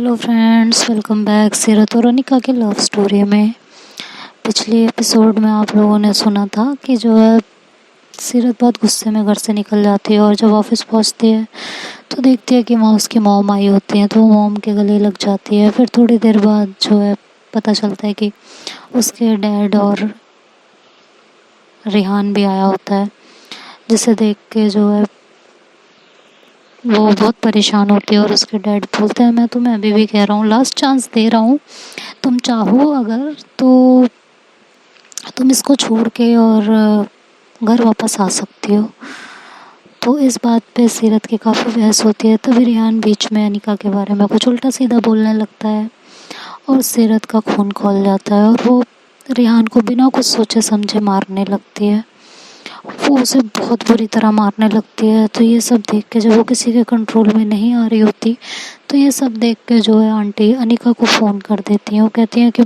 Hello friends, welcome back सीरत और अनिका की लव स्टोरी में। पिछले एपिसोड में आप लोगों ने सुना था कि जो है सीरत बहुत गुस्से में घर से निकल जाती है और जब ऑफिस पहुंचती है तो देखती है कि वहाँ उसकी मॉम आई होती है, तो वो मॉम के गले लग जाती है। फिर थोड़ी देर बाद जो है पता चलता है कि उसके डैड और रिहान भी आया होता है, जिसे देख के जो है वो बहुत परेशान होती है और उसके डैड बोलते हैं मैं तुम्हें अभी भी कह रहा हूँ, लास्ट चांस दे रहा हूँ, तुम चाहो अगर तो तुम इसको छोड़ के और घर वापस आ सकती हो। तो इस बात पे सीरत की काफ़ी बहस होती है। तभी रिहान बीच में अनिका के बारे में कुछ उल्टा सीधा बोलने लगता है और सीरत का खून खौल जाता है और वो रिहान को बिना कुछ सोचे समझे मारने लगती है। वो उसे बहुत बुरी तरह मारने लगती है। तो ये सब देख के जब वो किसी के कंट्रोल में नहीं आ रही होती तो ये सब देख के जो है आंटी अनिका को फ़ोन कर देती हैं। वो कहती हैं कि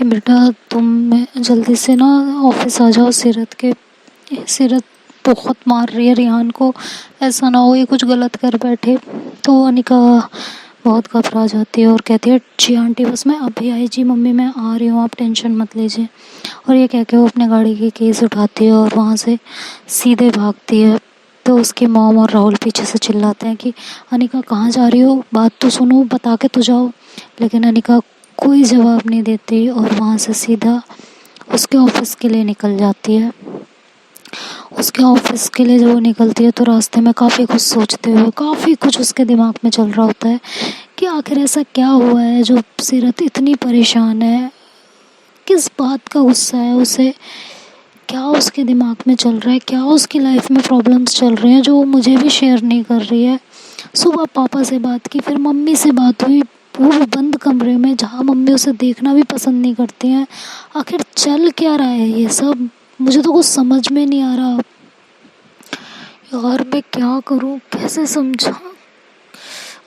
बेटा तुम जल्दी से ना ऑफिस आ जाओ, सीरत बहुत मार रही है रिहान को, ऐसा ना हो ये कुछ गलत कर बैठे। तो अनिका बहुत घबरा जाती है और कहती है जी आंटी बस मैं अभी आई, जी मम्मी मैं आ रही हूँ, आप टेंशन मत लीजिए। और ये कह के वो अपने गाड़ी की कीज़ उठाती है और वहाँ से सीधे भागती है। तो उसकी मॉम और राहुल पीछे से चिल्लाते हैं कि अनिका कहाँ जा रही हो, बात तो सुनो, बता के तो जाओ। लेकिन अनिका कोई जवाब नहीं देती और वहाँ से सीधा उसके ऑफिस के लिए निकल जाती है। उसके ऑफिस के लिए जब वो निकलती है तो रास्ते में काफ़ी कुछ सोचते हुए काफ़ी कुछ उसके दिमाग में चल रहा होता है कि आखिर ऐसा क्या हुआ है जो सीरत इतनी परेशान है, किस बात का गुस्सा है उसे, क्या उसके दिमाग में चल रहा है, क्या उसकी लाइफ में प्रॉब्लम्स चल रहे हैं जो वो मुझे भी शेयर नहीं कर रही है। सुबह पापा से बात की, फिर मम्मी से बात हुई, वो भी बंद कमरे में जहाँ मम्मी उसे देखना भी पसंद नहीं करती हैं। आखिर चल क्या रहा है ये सब, मुझे तो कुछ समझ में नहीं आ रहा यार, मैं क्या करूँ, कैसे समझाऊँ।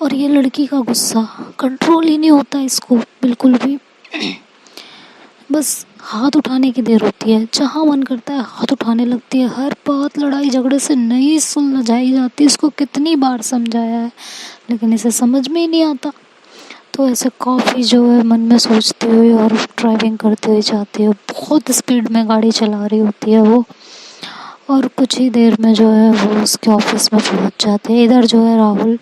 और ये लड़की का गुस्सा कंट्रोल ही नहीं होता इसको बिल्कुल भी। बस हाथ उठाने की देर होती है, जहाँ मन करता है हाथ उठाने लगती है। हर बात लड़ाई झगड़े से नहीं सुलझाई जाती, इसको कितनी बार समझाया है लेकिन इसे समझ में ही नहीं आता। तो ऐसे काफ़ी जो है मन में सोचती हुई और ड्राइविंग करते हुए जाती है। बहुत स्पीड में गाड़ी चला रही होती है वो और कुछ ही देर में जो है वो उसके ऑफिस में पहुंच जाते हैं। इधर जो है राहुल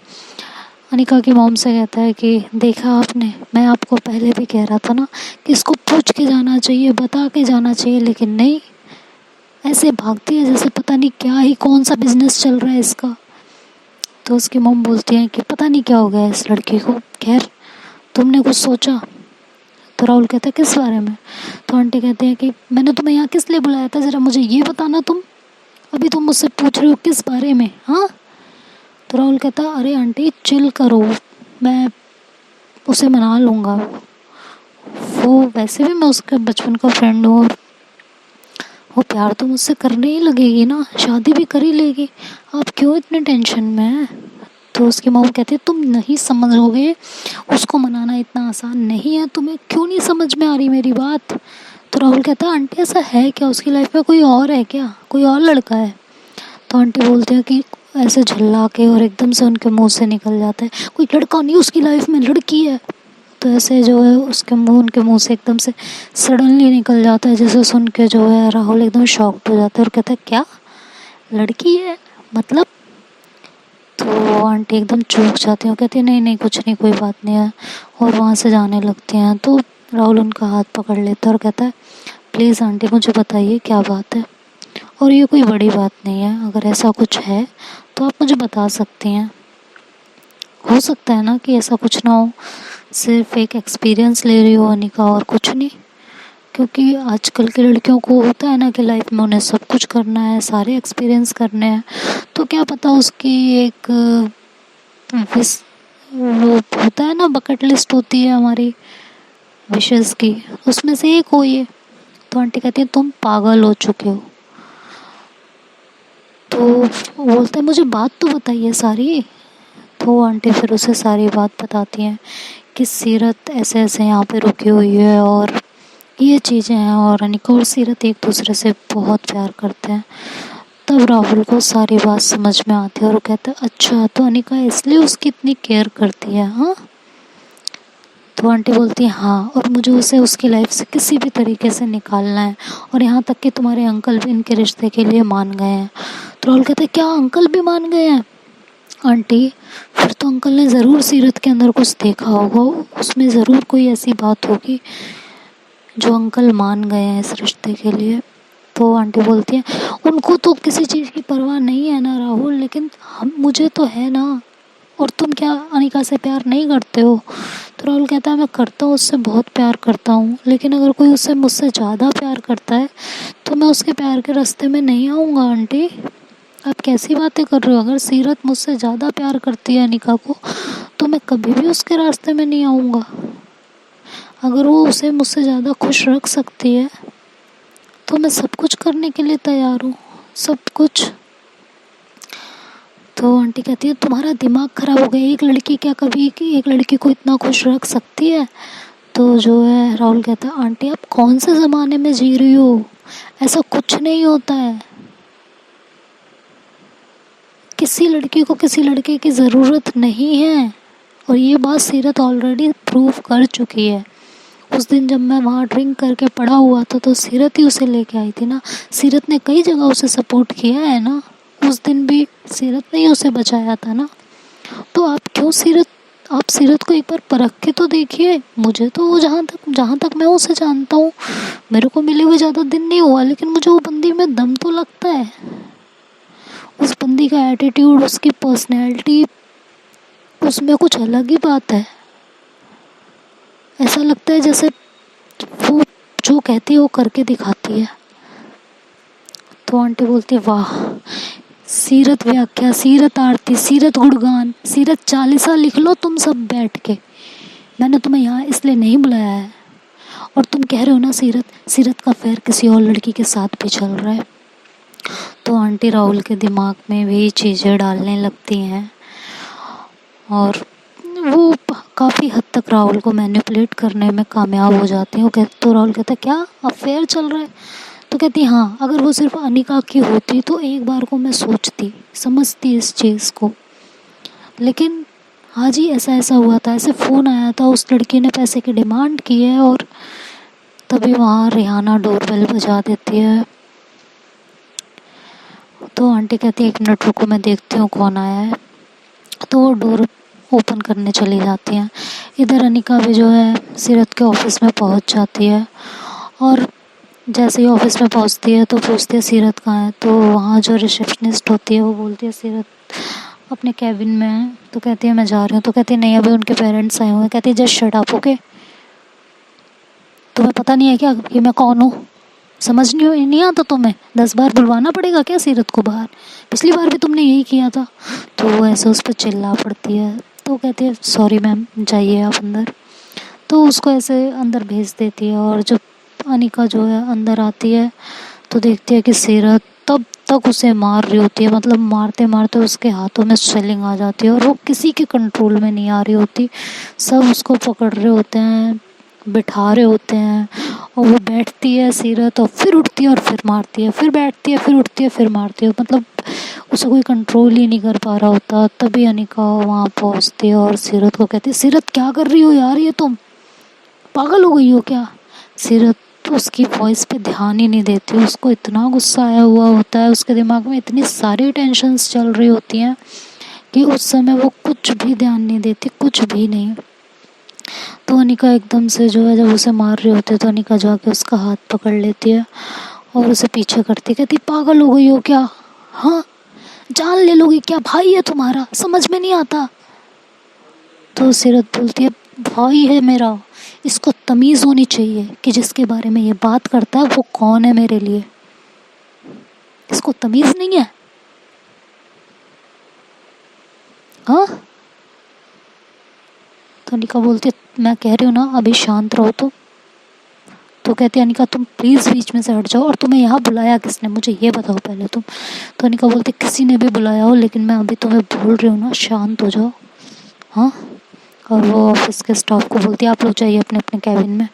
अनिका की मॉम से कहता है कि देखा आपने, मैं आपको पहले भी कह रहा था ना कि इसको पूछ के जाना चाहिए, बता के जाना चाहिए, लेकिन नहीं, ऐसे भागती है जैसे पता नहीं क्या ही कौन सा बिजनेस चल रहा है इसका। तो उसकी मॉम बोलती है कि पता नहीं क्या हो गया इस लड़की को, खैर तुमने कुछ सोचा? तो राहुल कहता है किस बारे में? तो आंटी कहती है कि मैंने तुम्हें यहाँ किस लिए बुलाया था, ज़रा मुझे ये बताना, तुम अभी तुम मुझसे पूछ रहे हो किस बारे में? हाँ। तो राहुल कहता अरे आंटी चिल करो, मैं उसे मना लूँगा, वो वैसे भी मैं उसका बचपन का फ्रेंड हूँ, वो प्यार तो मुझसे करने ही लगेगी ना, शादी भी कर ही लेगी, आप क्यों इतने टेंशन में हैं? तो उसकी मॉम कहती है तुम नहीं समझोगे, उसको मनाना इतना आसान नहीं है, तुम्हें क्यों नहीं समझ में आ रही मेरी बात? तो राहुल कहता है आंटी ऐसा है क्या, उसकी लाइफ में कोई और है क्या, कोई और लड़का है? तो आंटी बोलती है कि ऐसे झल्ला के और एकदम से उनके मुंह से निकल जाता है कोई लड़का नहीं, उसकी लाइफ में लड़की है। तो ऐसे जो है उनके मुंह से एकदम से सडनली निकल जाता है, जैसे सुन के जो है राहुल एकदम शॉक्ड हो जाता है और कहता है क्या लड़की है मतलब? तो आंटी एकदम चौंक जाती है, कहती है नहीं नहीं कुछ नहीं, कोई बात नहीं है, और वहाँ से जाने लगती हैं। तो राहुल उनका हाथ पकड़ लेता है और कहता है प्लीज़ आंटी मुझे बताइए क्या बात है, और ये कोई बड़ी बात नहीं है, अगर ऐसा कुछ है तो आप मुझे बता सकती हैं, हो सकता है ना कि ऐसा कुछ ना हो, सिर्फ एक एक्सपीरियंस ले रही हो अनिका और कुछ नहीं। क्योंकि आजकल की लड़कियों को होता है ना कि लाइफ में उन्हें सब कुछ करना है, सारे एक्सपीरियंस करने हैं, तो क्या पता उसकी एक विश, वो होता है ना बकेट लिस्ट होती है हमारी विशेस की, उसमें से एक हो ये। तो आंटी कहती है तुम पागल हो चुके हो। तो वो बोलता है मुझे बात तो बताइए सारी। तो आंटी फिर उसे सारी बात बताती हैं कि सीरत ऐसे ऐसे यहाँ पे रुकी हुई है और ये चीज़ें हैं, और अनिका और सीरत एक दूसरे से बहुत प्यार करते हैं। तब राहुल को सारी बात समझ में आती है और वो कहता है अच्छा तो अनिका इसलिए उसकी इतनी केयर करती है। हाँ, तो आंटी बोलती है हाँ, और मुझे उसे उसकी लाइफ से किसी भी तरीके से निकालना है, और यहाँ तक कि तुम्हारे अंकल भी इनके रिश्ते के लिए मान गए हैं। तो राहुल कहता है क्या अंकल भी मान गए हैं? आंटी फिर तो अंकल ने ज़रूर सीरत के अंदर कुछ देखा होगा, उसमें ज़रूर कोई ऐसी बात होगी जो अंकल मान गए हैं इस रिश्ते के लिए। तो आंटी बोलती है उनको तो किसी चीज़ की परवाह नहीं है ना राहुल, लेकिन हम मुझे तो है ना, और तुम क्या अनिका से प्यार नहीं करते हो? तो राहुल कहता है मैं करता हूँ, उससे बहुत प्यार करता हूँ, लेकिन अगर कोई उससे मुझसे ज़्यादा प्यार करता है तो मैं उसके प्यार के रास्ते में नहीं आऊँगा। आंटी आप कैसी बातें कर रहे हो? अगर सीरत मुझसे ज़्यादा प्यार करती है अनिका को तो मैं कभी भी उसके रास्ते में नहीं आऊँगा। अगर वो उसे मुझसे ज़्यादा खुश रख सकती है तो मैं सब कुछ करने के लिए तैयार हूँ, सब कुछ। तो आंटी कहती है तुम्हारा दिमाग ख़राब हो गया, एक लड़की क्या कभी एक लड़की को इतना खुश रख सकती है? तो जो है राहुल कहता है आंटी आप कौन से ज़माने में जी रही हो, ऐसा कुछ नहीं होता है। किसी लड़की को किसी लड़के की ज़रूरत नहीं है, और ये बात सीरत ऑलरेडी प्रूव कर चुकी है। उस दिन जब मैं वहाँ ड्रिंक करके पड़ा हुआ था तो सीरत ही उसे लेके आई थी ना, सीरत ने कई जगह उसे सपोर्ट किया है ना, उस दिन भी सीरत ने ही उसे बचाया था ना। तो आप क्यों आप सीरत को एक बार परख के तो देखिए। मुझे तो वो जहाँ तक मैं उसे जानता हूँ, मेरे को मिले हुए ज़्यादा दिन नहीं हुआ, लेकिन मुझे वो बंदी में दम तो लगता है। उस बंदी का एटीट्यूड, उसकी पर्सनैलिटी, उसमें कुछ अलग ही बात है। ऐसा लगता है जैसे वो जो कहती है वो करके दिखाती है। तो आंटी बोलती है वाह, सीरत व्याख्या, सीरत आरती, सीरत गुणगान, सीरत चालीसा लिख लो तुम सब बैठ के। मैंने तुम्हें यहाँ इसलिए नहीं बुलाया है। और तुम कह रहे हो ना सीरत का अफेयर किसी और लड़की के साथ भी चल रहा है। तो आंटी राहुल के दिमाग में भी चीज़ें डालने लगती हैं और वो काफ़ी हद तक राहुल को मैनिपुलेट करने में कामयाब हो जाती हैं। तो राहुल कहता है क्या अफेयर चल रहा है? तो कहती हाँ, अगर वो सिर्फ अनिका की होती तो एक बार को मैं सोचती समझती इस चीज़ को, लेकिन आज ही ऐसा हुआ था, ऐसे फ़ोन आया था, उस लड़की ने पैसे की डिमांड की है, और तभी वहाँ रिहाना डोरबेल बजा देती है। तो आंटी कहती है 1 मिनट रुको मैं देखती हूँ कौन आया है। तो वो डोर ओपन करने चली जाती हैं। इधर अनिका भी जो है सीरत के ऑफिस में पहुंच जाती है, और जैसे ही ऑफिस में पहुंचती है तो पूछती है सीरत कहाँ है। तो वहाँ जो रिसेप्शनिस्ट होती है वो बोलती है सीरत अपने कैबिन में है। तो कहती है मैं जा रही हूँ। तो कहती है नहीं, अभी उनके पेरेंट्स आए हुए हैं। कहती है जस्ट शट अप, ओके? तुम्हें पता नहीं है क्या कि मैं कौन हूँ? समझ नहीं आता तुम्हें? 10 बार बुलवाना पड़ेगा क्या सीरत को बाहर? पिछली बार भी तुमने यही किया था। तो वो ऐसे उस पर चिल्ला पड़ती है। तो कहती है सॉरी मैम, जाइए आप अंदर। तो उसको ऐसे अंदर भेज देती है, और जब अनिका जो है अंदर आती है तो देखती है कि सीरत तब तक उसे मार रही होती है, मतलब मारते मारते उसके हाथों में स्वेलिंग आ जाती है, और वो किसी के कंट्रोल में नहीं आ रही होती। सब उसको पकड़ रहे होते हैं, बिठा रहे होते हैं, और वो बैठती है सीरत और फिर उठती है और फिर मारती है, फिर बैठती है फिर उठती है फिर मारती है, मतलब उसे कोई कंट्रोल ही नहीं कर पा रहा होता। तभी अनिका वहाँ पहुँचती है और सीरत को कहती है सीरत क्या कर रही हो यार, ये तुम पागल हो गई हो क्या? सीरत उसकी वॉइस पे ध्यान ही नहीं देती। उसको इतना गुस्सा आया हुआ होता है, उसके दिमाग में इतनी सारी टेंशन्स चल रही होती हैं कि उस समय वो कुछ भी ध्यान नहीं देती, कुछ भी नहीं। तो अनिका एकदम से जो है जब उसे मार रही होती है तो अनिका जाके उसका हाथ पकड़ लेती है और उसे पीछे करती, कहती पागल हो गई हो क्या? हाँ, जान ले लोगी क्या? भाई है तुम्हारा, समझ में नहीं आता? तो सीरत बोलती है भाई है मेरा, इसको तमीज़ होनी चाहिए कि जिसके बारे में ये बात करता है वो कौन है मेरे लिए। इसको तमीज़ नहीं है? हाँ? तो अनिका बोलती है मैं कह रही हूँ ना अभी शांत रहो। तो कहती है अनिका तुम प्लीज़ बीच में से हट जाओ, और तुम्हें यहाँ बुलाया किसने, मुझे ये बताओ पहले तुम। तो अनिका बोलती किसी ने भी बुलाया हो, लेकिन मैं अभी तुम्हें बोल रही हूँ ना शांत हो जाओ। हाँ? और वो ऑफिस के स्टाफ को बोलती है आप लोग जाइए अपने अपने कैबिन में।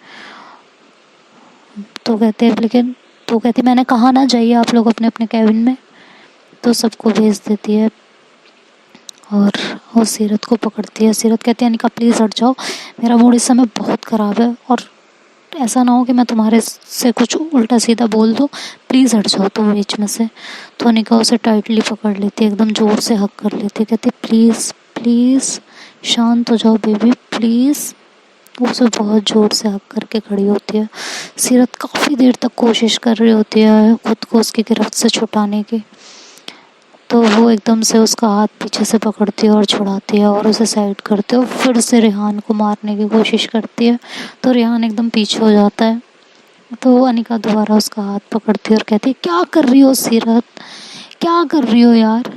तो कहते हैं मैंने कहा ना जाइए आप लोग अपने अपने कैबिन में। तो सबको भेज देती है और वो सीरत को पकड़ती है। सीरत कहती है अनिका प्लीज़ हट जाओ, मेरा मूड इस समय बहुत ख़राब है और ऐसा ना हो कि मैं तुम्हारे से कुछ उल्टा सीधा बोल दूँ, प्लीज़ हट जाओ तुम बीच में से। तो अनिका उसे टाइटली पकड़ लेती है, एकदम ज़ोर से हक कर लेती है, कहती है प्लीज़ प्लीज़ शांत हो जाओ बेबी प्लीज़। वो उसे बहुत ज़ोर से हक करके खड़ी होती है। सीरत काफ़ी देर तक कोशिश कर रही होती है खुद को उसकी गिरफ्त से छुटाने की, तो वो एकदम से उसका हाथ पीछे से पकड़ती है और छुड़ाती है और उसे साइड करती है और फिर से रेहान को मारने की कोशिश करती है। तो रेहान एकदम पीछे हो जाता है। तो अनिका दोबारा उसका हाथ पकड़ती है और कहती है क्या कर रही हो सीरत, क्या कर रही हो यार,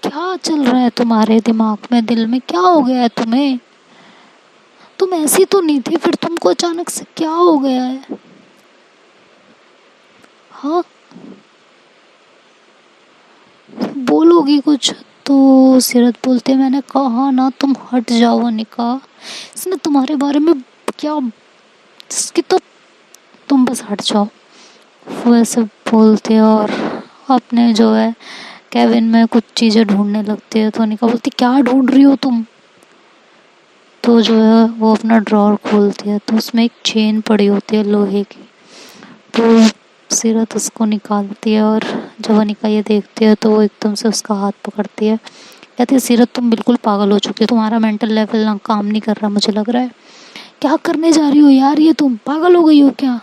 क्या चल रहा है तुम्हारे दिमाग में, दिल में क्या हो गया है तुम्हें, तुम ऐसी तो नहीं थी, फिर तुमको अचानक से क्या हो गया है। हाँ बोलोगी कुछ। तो सीरत बोलती है मैंने कहा ना तुम हट जाओ अनिका, इसने तुम्हारे बारे में क्या, इसकी तो तुम बस हट जाओ। वो ऐसे बोलते हैं और अपने जो है कैबिन में कुछ चीज़ें ढूंढने लगती है। तो अनिका बोलती क्या ढूंढ रही हो तुम। तो जो है वो अपना ड्रॉर खोलती है तो उसमें एक चेन पड़ी होती है लोहे की। तो सीरत उसको निकालती है और जब अनिका ये देखती है तो वो एकदम से उसका हाथ पकड़ती है, कहती है सीरत तुम बिल्कुल पागल हो चुकी हो, तुम्हारा मेंटल लेवल ना काम नहीं कर रहा मुझे लग रहा है, क्या करने जा रही हो यार, ये तुम पागल हो गई हो क्या।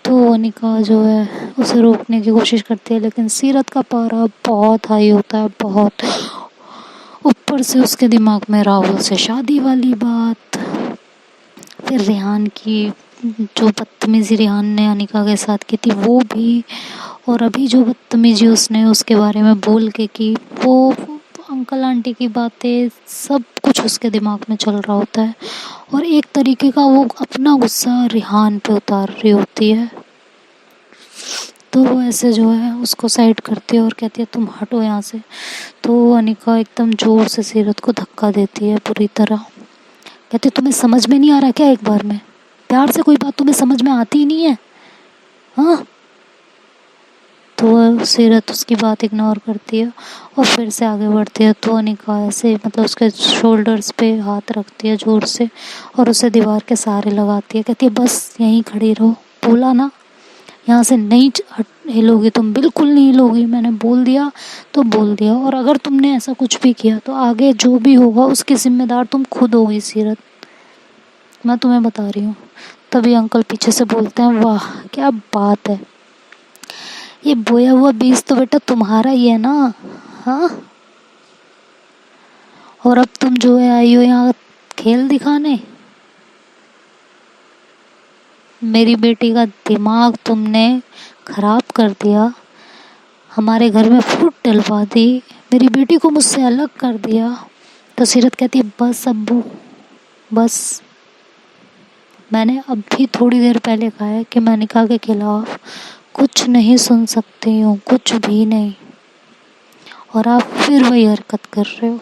तो अनिका जो है उसे रोकने की कोशिश करती है लेकिन सीरत का पारा बहुत हाई होता है, बहुत। ऊपर से उसके दिमाग में राहुल से शादी वाली बात, फिर रेहान की जो बदतमीजी रेहान ने अनिका के साथ की थी वो भी, और अभी जो बदतमीजी उसने उसके बारे में बोल के की, वो अंकल आंटी की बातें, सब कुछ उसके दिमाग में चल रहा होता है और एक तरीके का वो अपना गुस्सा रेहान पे उतार रही होती है। तो वो ऐसे जो है उसको साइड करती है और कहती है तुम हटो यहाँ से। तो अनिका एकदम ज़ोर से सीरत को धक्का देती है पूरी तरह, कहती तुम्हें समझ में नहीं आ रहा क्या, एक बार में प्यार से कोई बात तुम्हें समझ में आती ही नहीं है। हाँ तो सीरत उसकी बात इग्नोर करती है और फिर से आगे बढ़ती है। तो अनिका ऐसे मतलब उसके शोल्डर्स पे हाथ रखती है ज़ोर से और उसे दीवार के सहारे लगाती है, कहती है बस यहीं खड़ी रहो, बोला ना यहाँ से नहीं हिलोगी तुम, बिल्कुल नहीं हिलोगी, मैंने बोल दिया तो बोल दिया, और अगर तुमने ऐसा कुछ भी किया तो आगे जो भी होगा उसकी जिम्मेदार तुम खुद होगी सीरत, मैं तुम्हें बता रही हूँ। तभी अंकल पीछे से बोलते हैं वाह क्या बात है, ये बोया हुआ बीज तो बेटा तुम्हारा ही है ना। हाँ और अब तुम जो है आई हो यहाँ खेल दिखाने, मेरी बेटी का दिमाग तुमने खराब कर दिया, हमारे घर में फूट डलवा दी, मेरी बेटी को मुझसे अलग कर दिया। तो सीरत कहती है बस अब्बू बस, मैंने अभी थोड़ी देर पहले कहा है कि मैं अनिका के खिलाफ कुछ नहीं सुन सकती हूँ, कुछ भी नहीं, और आप फिर वही हरकत कर रहे हो,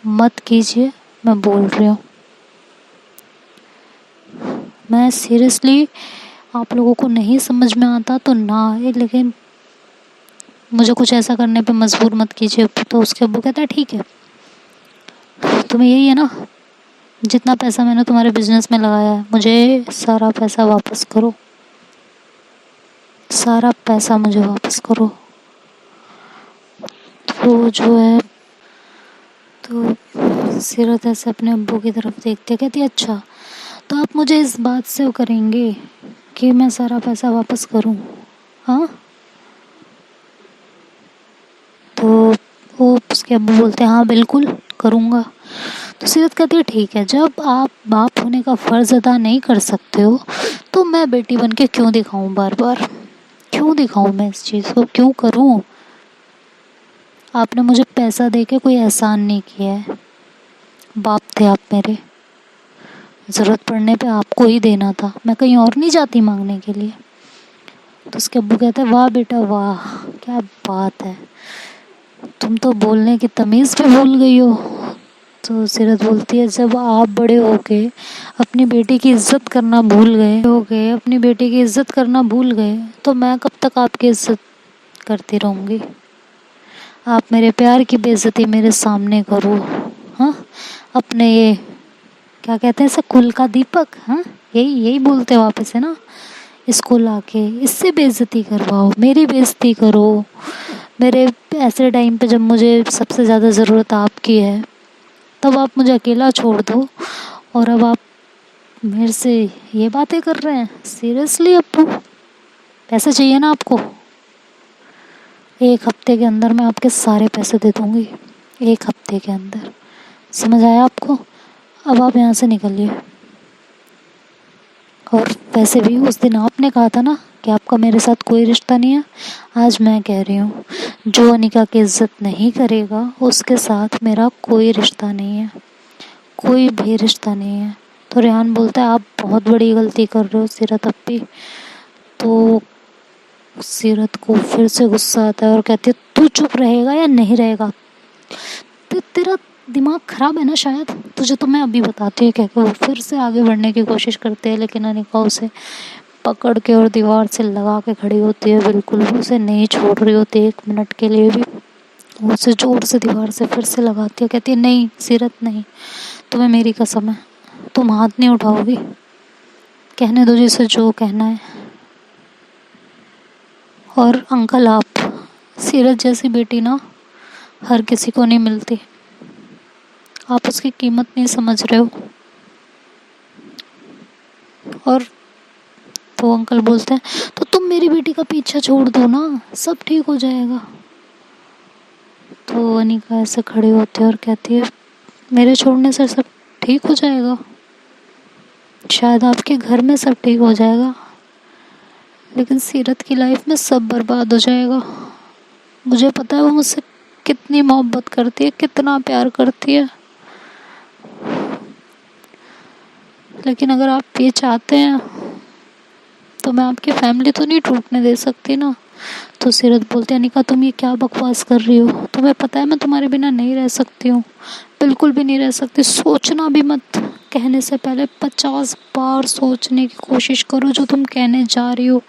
मत कीजिए, मैं बोल रही हूँ। मैं सीरियसली आप लोगों को नहीं समझ में आता तो ना आए, लेकिन मुझे कुछ ऐसा करने पे मजबूर मत कीजिए। तो उसके अब्बू कहता है ठीक है, तुम्हें यही है ना, जितना पैसा मैंने तुम्हारे बिजनेस में लगाया है मुझे सारा पैसा वापस करो, सारा पैसा मुझे वापस करो। तो जो है तो सीरत ऐसे अपने अब्बू की तरफ देखते कहती अच्छा तो आप मुझे इस बात से वो करेंगे कि मैं सारा पैसा वापस करूं। हाँ तो वो उसके अब्बू बोलते हैं हाँ बिल्कुल करूँगा। तो सीरत कहती है ठीक है, जब आप बाप होने का फ़र्ज़ अदा नहीं कर सकते हो तो मैं बेटी बन के क्यों दिखाऊं, बार बार क्यों दिखाऊं मैं इस चीज़ को, क्यों करूं। आपने मुझे पैसा दे के कोई एहसान नहीं किया है, बाप थे आप मेरे, ज़रूरत पड़ने पे आपको ही देना था, मैं कहीं और नहीं जाती मांगने के लिए। तो उसके अब्बू कहते हैं वाह बेटा वाह क्या बात है, तुम तो बोलने की तमीज़ भी भूल गई हो। तो सीरत बोलती है, जब आप बड़े हो गए अपनी बेटी की इज्जत करना भूल गए अपनी बेटी की इज्जत करना भूल गए, तो मैं कब तक आपकी इज्जत करती रहूँगी? आप मेरे प्यार की बेइज्जती मेरे सामने करो। हाँ, अपने ये क्या कहते हैं इसे, कुल का दीपक, हाँ यही यही बोलते हो आप इसे ना, इसको लाके इससे बेइज्जती करवाओ, मेरी बेइज्जती करो मेरे ऐसे टाइम पे जब मुझे सबसे ज़्यादा ज़रूरत आपकी है, तब आप मुझे अकेला छोड़ दो और अब आप मेरे से ये बातें कर रहे हैं। सीरियसली अप्पू, पैसे चाहिए ना आपको? 1 हफ्ते के अंदर मैं आपके सारे पैसे दे दूँगी, 1 हफ्ते के अंदर, समझ आया आपको? अब आप यहाँ से निकलिए। और वैसे भी उस दिन आपने कहा था ना कि आपका मेरे साथ कोई रिश्ता नहीं है, आज मैं कह रही हूँ, जो अनिका की इज्जत नहीं करेगा उसके साथ मेरा कोई रिश्ता नहीं है, कोई भी रिश्ता नहीं है। तो रेहान बोलता है, आप बहुत बड़ी गलती कर रहे हो सीरत अप्पी। तो सीरत को फिर से गुस्सा आता है और कहती है, तू चुप रहेगा या नहीं रहेगा? तेरा दिमाग खराब है ना शायद, तुझे तो मैं अभी बताती हूँ। कहकर वो फिर से आगे बढ़ने की कोशिश करते हैं, लेकिन अनिका उसे पकड़ के और दीवार से लगा के खड़ी होती है, बिल्कुल भी उसे नहीं छोड़ रही होती 1 मिनट के लिए भी। वो उसे जोर से दीवार से फिर से लगाती है, कहती है, नहीं सीरत नहीं, तुम्हें मेरी कसम है, तुम हाथ नहीं उठाओगी, कहने दो जिसे जो कहना है। और अंकल, आप सीरत जैसी बेटी ना हर किसी को नहीं मिलती, आप उसकी कीमत नहीं समझ रहे हो। और तो अंकल बोलते हैं, तो तुम मेरी बेटी का पीछा छोड़ दो ना, सब ठीक हो जाएगा। तो अनिका ऐसे खड़ी होती है और कहती है, मेरे छोड़ने से सब ठीक हो जाएगा? शायद आपके घर में सब ठीक हो जाएगा, लेकिन सीरत की लाइफ में सब बर्बाद हो जाएगा। मुझे पता है वो मुझसे कितनी मोहब्बत करती है, कितना प्यार करती है, लेकिन अगर आप ये चाहते हैं तो मैं आपकी फैमिली तो नहीं टूटने दे सकती ना। तो सीरत बोलती है, अनिका तुम ये क्या बकवास कर रही हो? तुम्हें पता है मैं तुम्हारे बिना नहीं रह सकती हूँ, बिल्कुल भी नहीं रह सकती, सोचना भी मत। कहने से पहले 50 बार सोचने की कोशिश करो जो तुम कहने जा रही हो।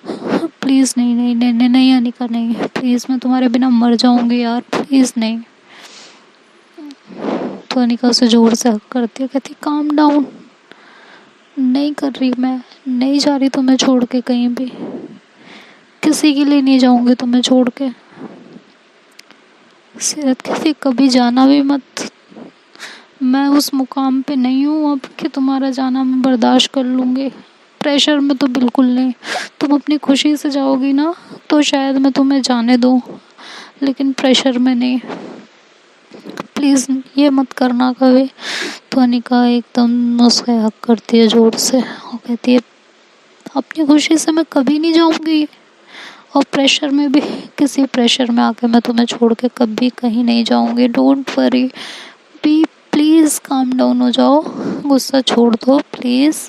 प्लीज़ नहीं नहीं नहीं नहीं नहीं अनिका नहीं, प्लीज़ मैं तुम्हारे बिना मर जाऊंगी यार, प्लीज़ नहीं। तो अनिका उसे जोर से हक करती है, कहती काम डाउन, नहीं कर रही, मैं नहीं जा रही तुम्हें छोड़ के कहीं भी, किसी के लिए नहीं जाऊंगी तुम्हें छोड़ के। सीरत कहती, कभी जाना भी मत, मैं उस मुकाम पे नहीं हूँ अब कि तुम्हारा जाना मैं बर्दाश्त कर लूँगी। प्रेशर में तो बिल्कुल नहीं, तुम अपनी खुशी से जाओगी ना तो शायद मैं तुम्हें जाने दूँ, लेकिन प्रेशर में नहीं, प्लीज़ ये मत करना कभी। तो अनिका एकदम उसका हक करती है जोर से और कहती है, अपनी खुशी से मैं कभी नहीं जाऊँगी, और प्रेशर में भी, किसी प्रेशर में आके मैं तुम्हें छोड़ के कभी कहीं नहीं जाऊँगी। Don't worry, be please calm down हो जाओ, गुस्सा छोड़ दो प्लीज़,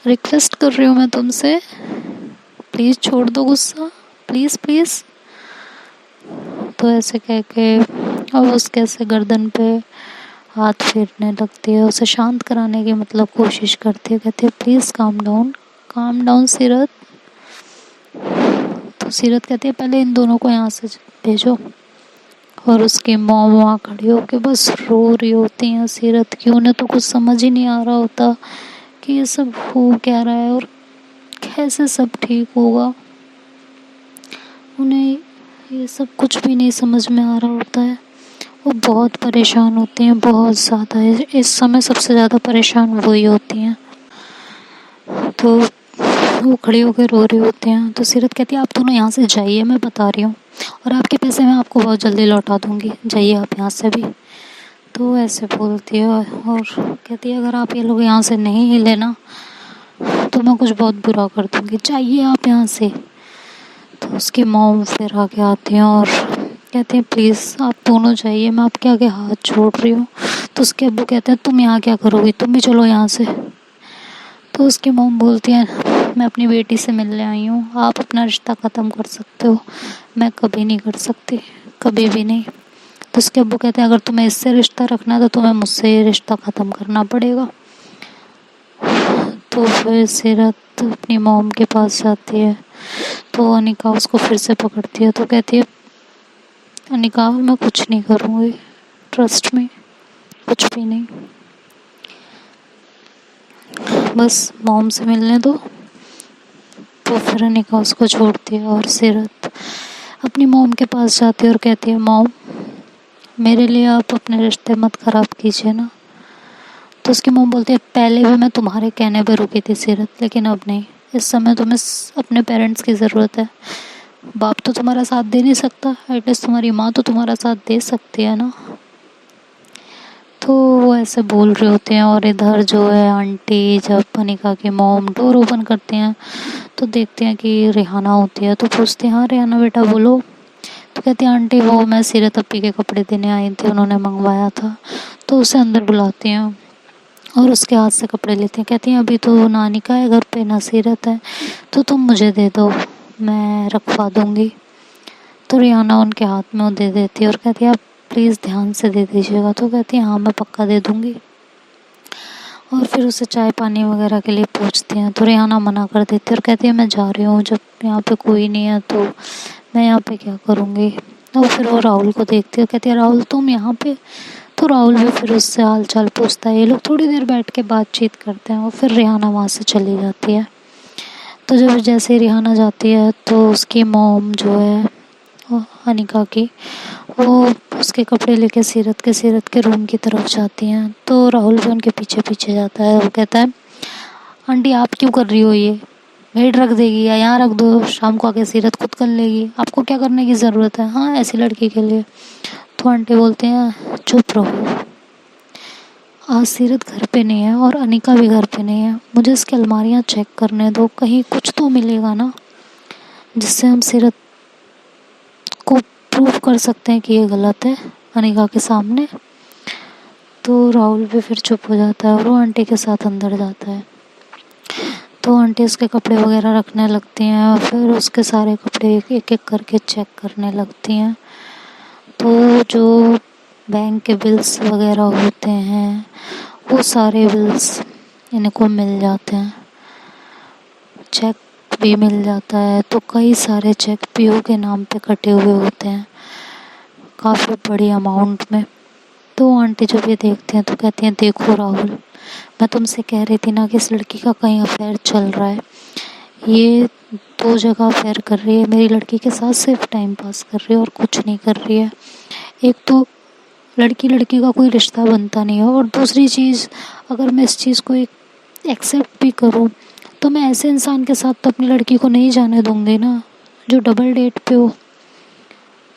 रिक्वेस्ट कर रही हूँ मैं तुमसे, प्लीज़ छोड़ दो गुस्सा, प्लीज़ प्लीज़। तो ऐसे कह के अब उसके ऐसे गर्दन पे हाथ फेरने लगती है, उसे शांत कराने की मतलब कोशिश करती है, कहती है प्लीज़ काम डाउन सीरत। तो सीरत कहती है, पहले इन दोनों को यहाँ से भेजो। और उसकी मॉम वहाँ खड़ी होकर बस रो रही होती हैं सीरत की, उन्हें तो कुछ समझ ही नहीं आ रहा होता कि ये सब हो क्या रहा है और कैसे सब ठीक होगा। उन्हें ये सब कुछ भी नहीं समझ में आ रहा होता है, वो बहुत परेशान होती हैं, बहुत ज़्यादा। इस समय सबसे ज़्यादा परेशान वही होती हैं। तो वो खड़ी होकर रो रही होती हैं। तो सीरत कहती है, आप दोनों यहाँ से जाइए, मैं बता रही हूँ, और आपके पैसे मैं आपको बहुत जल्दी लौटा दूँगी, जाइए आप यहाँ से भी। तो ऐसे बोलती है और कहती है, अगर आप ये लोग यहाँ से नहीं हिले ना तो मैं कुछ बहुत बुरा कर दूँगी, जाइए आप यहाँ से। तो उसकी मॉम फिर आगे आती हैं और कहते हैं, प्लीज़ आप दोनों जाइए, मैं आपके आगे हाथ छोड़ रही हूँ। तो उसके अब्बू कहते हैं, तुम यहाँ क्या करोगी, तुम भी चलो यहाँ से। तो उसकी मॉम बोलती है, मैं अपनी बेटी से मिलने आई हूँ, आप अपना रिश्ता ख़त्म कर सकते हो, मैं कभी नहीं कर सकती, कभी भी नहीं। तो उसके अब्बू कहते हैं अगर तुम्हें इससे रिश्ता रखना है तो तुम्हें मुझसे ये रिश्ता ख़त्म करना पड़ेगा। तो फिर सीरत अपनी मॉम के पास जाती है तो अनिका उसको फिर से पकड़ती है तो कहती है अनिका मैं कुछ नहीं करूँगी, ट्रस्ट में कुछ भी नहीं, बस मॉम से मिलने दो। तो फिर अनिका उसको छोड़ती है और सीरत अपनी मॉम के पास जाती है और कहती है मॉम मेरे लिए आप अपने रिश्ते मत ख़राब कीजिए ना। तो उसकी मॉम बोलती है पहले भी मैं तुम्हारे कहने पर रुकी थी सीरत, लेकिन अब नहीं, इस समय तुम्हें अपने पेरेंट्स की ज़रूरत है। बाप तो तुम्हारा साथ दे नहीं सकता, एटलीस्ट तुम्हारी माँ तो तुम्हारा साथ दे सकती है ना। तो वो ऐसे बोल रहे होते हैं और इधर जो है आंटी जब अनिका की मॉम डोर ओपन करते हैं तो देखते हैं कि रिहाना होती है। तो पूछते हैं हाँ रिहाना बेटा बोलो। तो कहती है आंटी वो मैं सीरत अप्पी के कपड़े देने आई थी, उन्होंने मंगवाया था। तो उसे अंदर बुलाती हैं और उसके हाथ से कपड़े लेते हैं। कहती हैं अभी तो नानी का है घर पे, ना सीरत है, तो तुम मुझे दे दो, मैं रखवा दूँगी। तो रिहाना उनके हाथ में वो दे देती है और कहती है आप प्लीज़ ध्यान से दे दीजिएगा। तो कहती है हाँ मैं पक्का दे दूँगी। और फिर उसे चाय पानी वगैरह के लिए पूछती हैं तो रिहाना मना कर देती है और कहती है मैं जा रही हूँ, जब यहाँ पे कोई नहीं है तो मैं यहाँ पे क्या करूँगी। और फिर वो राहुल को देखती है, कहती है राहुल तुम यहाँ पे। तो राहुल भी फिर उससे हाल चाल पूछता है, ये लोग थोड़ी देर बैठ के बातचीत करते हैं और फिर रिहाना वहाँ से चली जाती है। तो जब जैसे ही रिहाना जाती है तो उसकी मॉम जो है अनिका की, वो उसके कपड़े लेके सीरत के रूम की तरफ जाती हैं। तो राहुल भी उनके पीछे पीछे जाता है। वो कहता है आंटी आप क्यों कर रही हो ये, मेड रख देगी या यहाँ रख दो, शाम को आके सीरत खुद कर लेगी, आपको क्या करने की ज़रूरत है हाँ ऐसी लड़की के लिए। तो आंटी बोलते हैं चुप रहो, आज सीरत घर पे नहीं है और अनिका भी घर पे नहीं है, मुझे इसकी अलमारियाँ चेक करने दो, कहीं कुछ तो मिलेगा ना जिससे हम सीरत को प्रूव कर सकते हैं कि ये गलत है अनिका के सामने। तो राहुल भी फिर चुप हो जाता है और वो आंटी के साथ अंदर जाता है। तो आंटी उसके कपड़े वगैरह रखने लगती हैं और फिर उसके सारे कपड़े एक एक करके चेक करने लगती हैं। तो जो बैंक के बिल्स वगैरह होते हैं वो सारे बिल्स इनको मिल जाते हैं, चेक भी मिल जाता है। तो कई सारे चेक पीओ के नाम पे कटे हुए होते हैं काफ़ी बड़ी अमाउंट में। तो आंटी जब ये देखती हैं तो कहती हैं देखो राहुल मैं तुमसे कह रही थी ना कि इस लड़की का कहीं अफेयर चल रहा है, ये 2 जगह अफेयर कर रही है, मेरी लड़की के साथ सिर्फ टाइम पास कर रही है और कुछ नहीं कर रही है। एक तो लड़की लड़की का कोई रिश्ता बनता नहीं है और दूसरी चीज़ अगर मैं इस चीज़ को एक्सेप्ट भी करूँ तो मैं ऐसे इंसान के साथ तो अपनी लड़की को नहीं जाने दूँगी ना जो डबल डेट पे हो।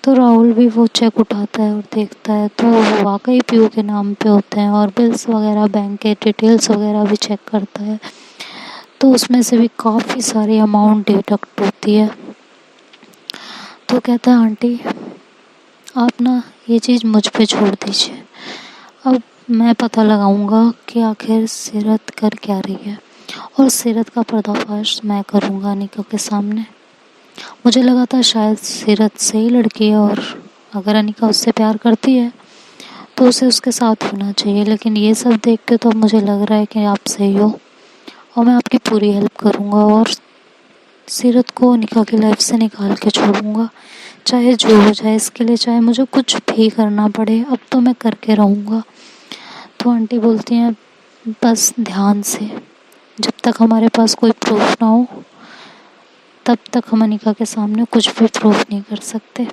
तो राहुल भी वो चेक उठाता है और देखता है तो वो वाकई पीओ के नाम पे होते हैं और बिल्स वगैरह बैंक के डिटेल्स वगैरह भी चेक करता है तो उसमें से भी काफ़ी सारी अमाउंट डिडक्ट होती है। तो कहता है आंटी आप ना ये चीज़ मुझ पे छोड़ दीजिए, अब मैं पता लगाऊंगा कि आखिर सीरत कर क्या रही है और सीरत का पर्दाफाश मैं करूंगा अनिका के सामने। मुझे लगा था शायद सीरत सही लड़की है और अगर अनिका उससे प्यार करती है तो उसे उसके साथ होना चाहिए, लेकिन ये सब देख के तो मुझे लग रहा है कि आप सही हो और मैं आपकी पूरी हेल्प करूँगा और सीरत को अनिका की लाइफ से निकाल के छोड़ूंगा, चाहे जो हो जाए इसके लिए, चाहे मुझे कुछ भी करना पड़े, अब तो मैं करके रहूँगा। तो आंटी बोलती हैं बस ध्यान से, जब तक हमारे पास कोई प्रूफ ना हो तब तक हम अनिका के सामने कुछ भी प्रूफ नहीं कर सकते।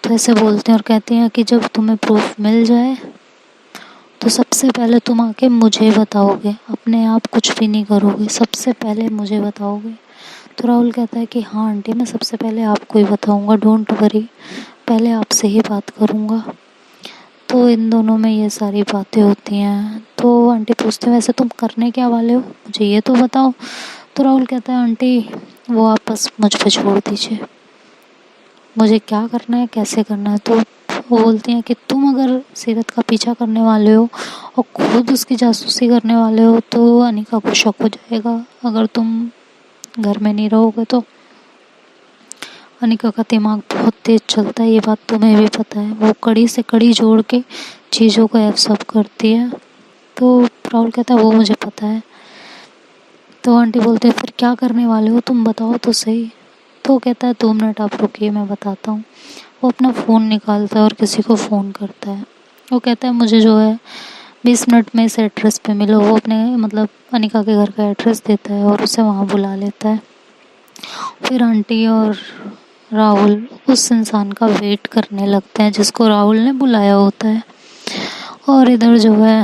तो ऐसे बोलते हैं और कहते हैं कि जब तुम्हें प्रूफ मिल जाए तो सबसे पहले तुम आके मुझे बताओगे, अपने आप कुछ भी नहीं करोगे, सबसे पहले मुझे बताओगे। तो राहुल कहता है कि हाँ आंटी मैं सबसे पहले आपको ही बताऊंगा, डोंट वरी, पहले आपसे ही बात करूंगा। तो इन दोनों में ये सारी बातें होती हैं। तो आंटी पूछते हैं वैसे तुम करने क्या वाले हो, मुझे ये तो बताओ। तो राहुल कहता है आंटी वो आप बस मुझ पे छोड़ दीजिए, मुझे क्या करना है कैसे करना है। तो वो बोलती हैं कि तुम अगर सीरत का पीछा करने वाले हो और खुद उसकी जासूसी करने वाले हो तो अनिका को शक हो जाएगा अगर तुम घर में नहीं रहोगे तो। अनिका का दिमाग बहुत तेज चलता है, ये बात तुम्हें भी पता है। वो कड़ी से कड़ी जोड़ के चीज़ों को एब्सॉर्ब करती है। तो राहुल कहता है वो मुझे पता है। तो आंटी बोलते हैं फिर क्या करने वाले हो तुम, बताओ तो सही। तो वो कहता है 2 मिनट आप रुकिए, मैं बताता हूँ। वो अपना फ़ोन निकालता है और किसी को फ़ोन करता है। वो कहता है मुझे जो है 20 मिनट में इस एड्रेस पे मिलो। वो अपने मतलब अनिका के घर का एड्रेस देता है और उसे वहाँ बुला लेता है। फिर आंटी और राहुल उस इंसान का वेट करने लगते हैं जिसको राहुल ने बुलाया होता है। और इधर जो है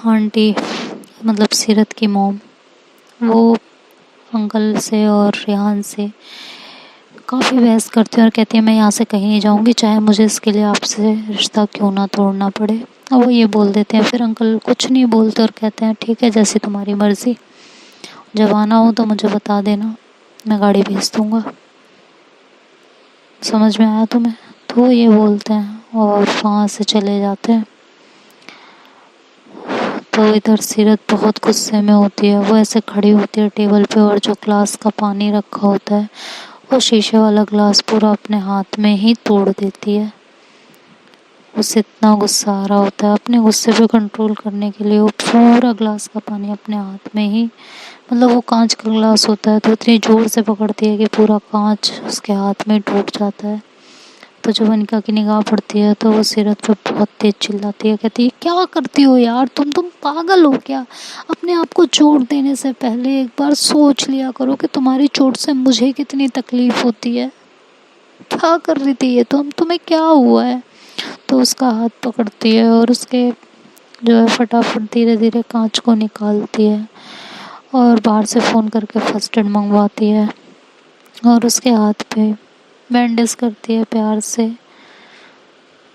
आंटी मतलब सीरत की मॉम वो अंकल से और रेहान से काफ़ी बहस करती है और कहती है मैं यहाँ से कहीं नहीं जाऊँगी, चाहे मुझे इसके लिए आपसे रिश्ता क्यों ना तोड़ना पड़े। और वो ये बोल देते हैं। फिर अंकल कुछ नहीं बोलते और कहते हैं ठीक है जैसी तुम्हारी मर्ज़ी, जब आना हो तो मुझे बता देना, मैं गाड़ी भेज दूँगा। समझ में आया तुम्हें? तो ये बोलते हैं और वहाँ से चले जाते हैं। तो इधर सीरत बहुत गुस्से में होती है। वो ऐसे खड़ी होती है टेबल पे और जो ग्लास का पानी रखा होता है वो शीशे वाला ग्लास पूरा अपने हाथ में ही तोड़ देती है। उसे इतना गुस्सा आ रहा होता है, अपने गुस्से पे कंट्रोल करने के लिए वो पूरा ग्लास का पानी अपने हाथ में ही, मतलब वो कांच का ग्लास होता है तो इतनी ज़ोर से पकड़ती है कि पूरा कांच उसके हाथ में टूट जाता है। तो जब अनिका की निगाह पड़ती है तो वो सीरत पे बहुत तेज चिल्लाती है, कहती है क्या करती हो यार तुम पागल हो क्या? अपने आप को चोट देने से पहले एक बार सोच लिया करो कि तुम्हारी चोट से मुझे कितनी तकलीफ होती है। क्या कर रही थी ये तुम्हें क्या हुआ है? तो उसका हाथ पकड़ती है और उसके जो है फटाफट धीरे धीरे कांच को निकालती है और बाहर से फ़ोन करके फर्स्ट एड मंगवाती है और उसके हाथ पे बैंडेज करती है प्यार से।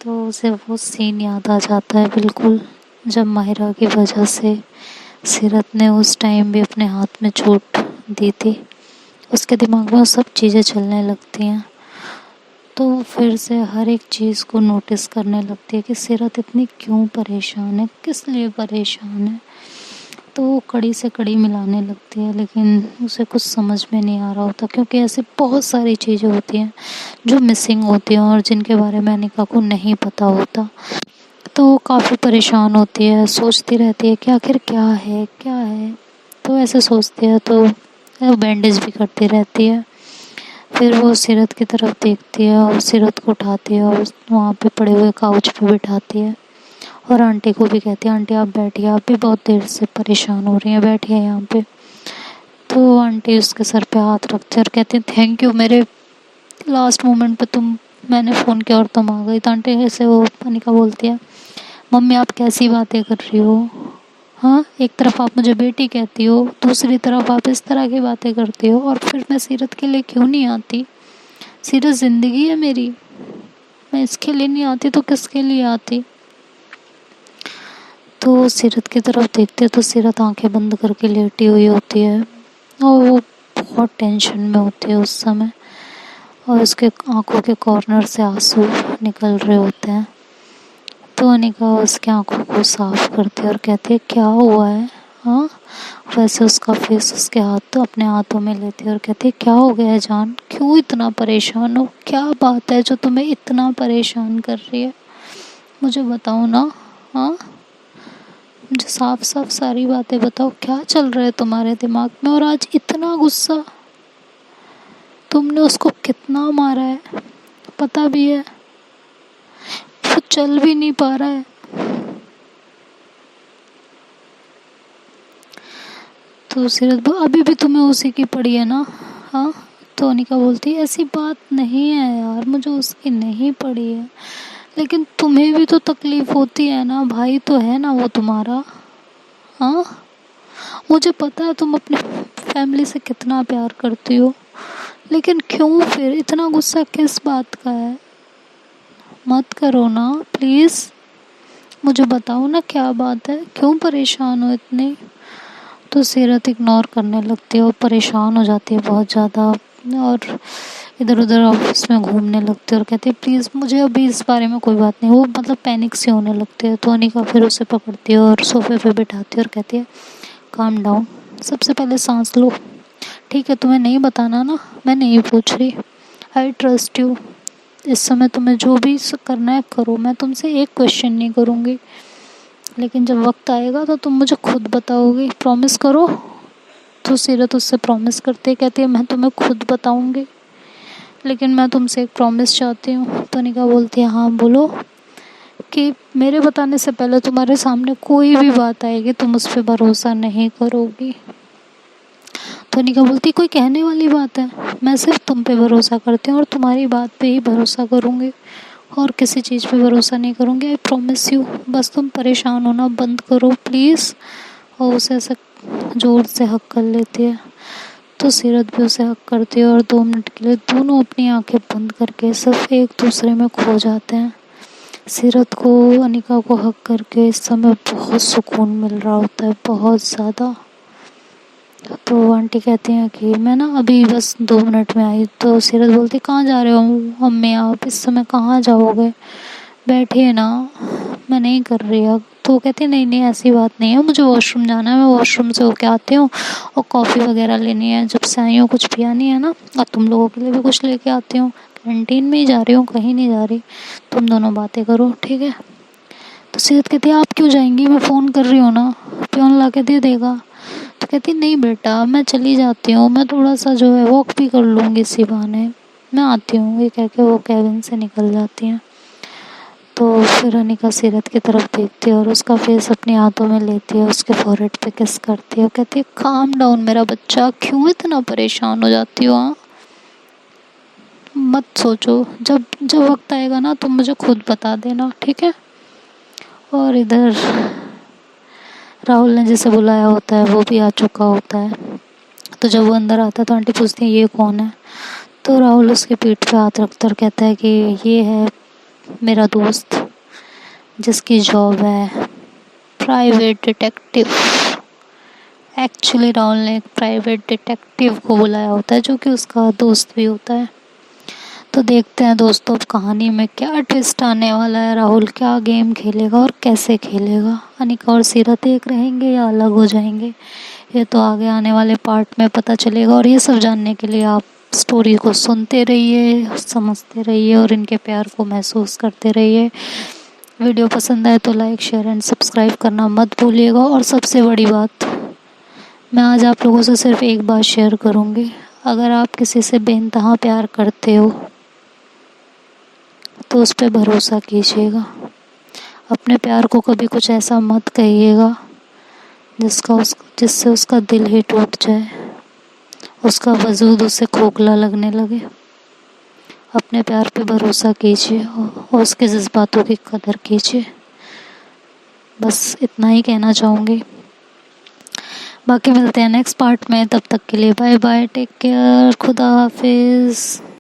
तो उसे वो सीन याद आ जाता है बिल्कुल, जब माहिरा की वजह से सीरत ने उस टाइम भी अपने हाथ में चोट दी थी। उसके दिमाग में वो सब चीज़ें चलने लगती हैं। तो फिर से हर एक चीज़ को नोटिस करने लगती है कि सीरत इतनी क्यों परेशान है, किस लिए परेशान है। तो वो कड़ी से कड़ी मिलाने लगती है लेकिन उसे कुछ समझ में नहीं आ रहा होता, क्योंकि ऐसे बहुत सारी चीज़ें होती हैं जो मिसिंग होती हैं और जिनके बारे में अनिका को नहीं पता होता। तो वो काफ़ी परेशान होती है, सोचती रहती है कि आखिर क्या है क्या है। तो ऐसे सोचती है तो बैंडेज भी करती रहती है। फिर वो सीरत की तरफ देखती है और सीरत को उठाती है और वहाँ पे पड़े हुए काउच पे बिठाती है और आंटी को भी कहती है आंटी आप बैठिए, आप भी बहुत देर से परेशान हो रही हैं, बैठिए यहाँ पे। तो आंटी उसके सर पे हाथ रखती है और कहती है थैंक यू, मेरे लास्ट मोमेंट पे मैंने फ़ोन किया और तुम आ गई। तो आंटी ऐसे वो अनिका बोलती है मम्मी आप कैसी बातें कर रही हो? हाँ, एक तरफ आप मुझे बेटी कहती हो, दूसरी तरफ आप इस तरह की बातें करती हो, और फिर मैं सीरत के लिए क्यों नहीं आती? सीरत ज़िंदगी है मेरी, मैं इसके लिए नहीं आती तो किसके लिए आती? तो सीरत की तरफ देखते तो सीरत आंखें बंद करके लेटी हुई होती है और वो बहुत टेंशन में होती है उस समय और उसके आंखों के कॉर्नर से आंसू निकल रहे होते हैं। तो अनिका उसकी आंखों को साफ करती है और कहती है क्या हुआ है? हाँ, वैसे उसका फेस उसके हाथ तो अपने हाथों में लेती है और कहती है क्या हो गया है जान, क्यों इतना परेशान हो, क्या बात है जो तुम्हें इतना परेशान कर रही है? मुझे बताओ ना। हाँ, मुझे साफ साफ सारी बातें बताओ, क्या चल रहा है तुम्हारे दिमाग में? और आज इतना गुस्सा, तुमने उसको कितना मारा है पता भी है, वो चल भी नहीं पा रहा है। तो सीरत अभी भी तुम्हें उसी की पड़ी है ना? हाँ। तो अनिका बोलती है ऐसी बात नहीं है यार, मुझे उसकी नहीं पड़ी है, लेकिन तुम्हें भी तो तकलीफ होती है ना, भाई तो है ना वो तुम्हारा। हाँ, मुझे पता है तुम अपनी फैमिली से कितना प्यार करती हो, लेकिन क्यों फिर इतना गुस्सा किस बात का है? मत करो ना प्लीज़, मुझे बताओ ना क्या बात है, क्यों परेशान हो इतनी? तो सीरत इग्नोर करने लगती है और परेशान हो जाती है बहुत ज़्यादा और इधर उधर ऑफिस में घूमने लगती है और कहती है प्लीज़ मुझे अभी इस बारे में कोई बात नहीं। वो मतलब पैनिक सी होने लगती है। तो अनिका फिर उसे पकड़ती है और सोफे पे बिठाती है और कहती है काम डाउन, सबसे पहले सांस लो, ठीक है, तुम्हें नहीं बताना ना, मैं नहीं पूछ रही। I trust you. इस समय तुम्हें जो भी करना है करो, मैं तुमसे एक क्वेश्चन नहीं करूँगी, लेकिन जब वक्त आएगा तो तुम मुझे खुद बताओगी। प्रॉमिस करो। तो सीरत उससे प्रॉमिस करती कहती है मैं तुम्हें खुद बताऊँगी, लेकिन मैं तुमसे एक प्रॉमिस चाहती हूँ। तो अनिका बोलती है हाँ बोलो। कि मेरे बताने से पहले तुम्हारे सामने कोई भी बात आएगी तुम उस पर भरोसा नहीं करोगी। तो अनिका बोलती कोई कहने वाली बात है, मैं सिर्फ तुम पे भरोसा करती हूँ और तुम्हारी बात पे ही भरोसा करूँगी और किसी चीज़ पे भरोसा नहीं करूँगी। I promise you. बस तुम परेशान होना बंद करो प्लीज़। और उसे ऐसा ज़ोर से हक कर लेती है। तो सीरत भी उसे हक करती है और 2 मिनट के लिए दोनों अपनी आंखें बंद करके सिर्फ एक दूसरे में खो जाते हैं। सीरत को अनिका को हक करके इस समय बहुत सुकून मिल रहा होता है, बहुत ज़्यादा। तो आंटी कहती हैं कि मैं ना अभी बस 2 मिनट में आई। तो सीरत बोलती कहाँ जा रहे हो अम्मी, आप इस समय कहाँ जाओगे, बैठिए ना, मैं नहीं कर रही अब। तो वो कहती है नहीं नहीं ऐसी बात नहीं है, मुझे वॉशरूम जाना है, मैं वॉशरूम से होके आती हूँ और कॉफ़ी वगैरह लेनी है, जब से आई हूँ कुछ पिया नहीं है ना, और तुम लोगों के लिए भी कुछ लेके आती हूँ। कैंटीन में ही जा रही हूँ, कहीं नहीं जा रही, तुम दोनों बातें करो ठीक है। तो सीरत कहती है आप क्यों जाएंगी, मैं फ़ोन कर रही हूँ ना, प्योन ला के दे देगा। तो कहती नहीं बेटा मैं चली जाती हूँ, मैं थोड़ा सा जो है वॉक भी कर लूँगी इसी बहाने, मैं आती हूँ। ये कह के वो कैबिन से निकल जाती हैं। तो फिर अनिका सीरत की तरफ देखती है और उसका फेस अपने हाथों में लेती है, उसके फोरहेड पे किस करती है, कहती है काम डाउन मेरा बच्चा, क्यों इतना परेशान हो जाती हो। हाँ मत सोचो, जब जब वक्त आएगा ना तुम मुझे खुद बता देना ठीक है। और इधर राहुल ने जिसे बुलाया होता है वो भी आ चुका होता है। तो जब वो अंदर आता है तो आंटी पूछती है ये कौन है। तो राहुल उसके पीठ पे हाथ रखकर कहता है कि ये है मेरा दोस्त जिसकी जॉब है प्राइवेट डिटेक्टिव। एक्चुअली राहुल ने एक प्राइवेट डिटेक्टिव को बुलाया होता है जो कि उसका दोस्त भी होता है। तो देखते हैं दोस्तों अब कहानी में क्या ट्विस्ट आने वाला है, राहुल क्या गेम खेलेगा और कैसे खेलेगा, अनिका और सीरत एक रहेंगे या अलग हो जाएंगे, ये तो आगे आने वाले पार्ट में पता चलेगा। और ये सब जानने के लिए आप स्टोरी को सुनते रहिए, समझते रहिए और इनके प्यार को महसूस करते रहिए। वीडियो पसंद आए तो लाइक शेयर एंड सब्सक्राइब करना मत भूलिएगा। और सबसे बड़ी बात, मैं आज आप लोगों से सिर्फ एक बात शेयर करूँगी, अगर आप किसी से बेइंतहा प्यार करते हो तो उस पर भरोसा कीजिएगा। अपने प्यार को कभी कुछ ऐसा मत कहिएगा जिससे उसका दिल ही टूट जाए, उसका वजूद उसे खोखला लगने लगे। अपने प्यार पे भरोसा कीजिए और उसके जज्बातों की कदर कीजिए। बस इतना ही कहना चाहूँगी। बाकी मिलते हैं नेक्स्ट पार्ट में, तब तक के लिए बाय बाय, टेक केयर, खुदा हाफिज़।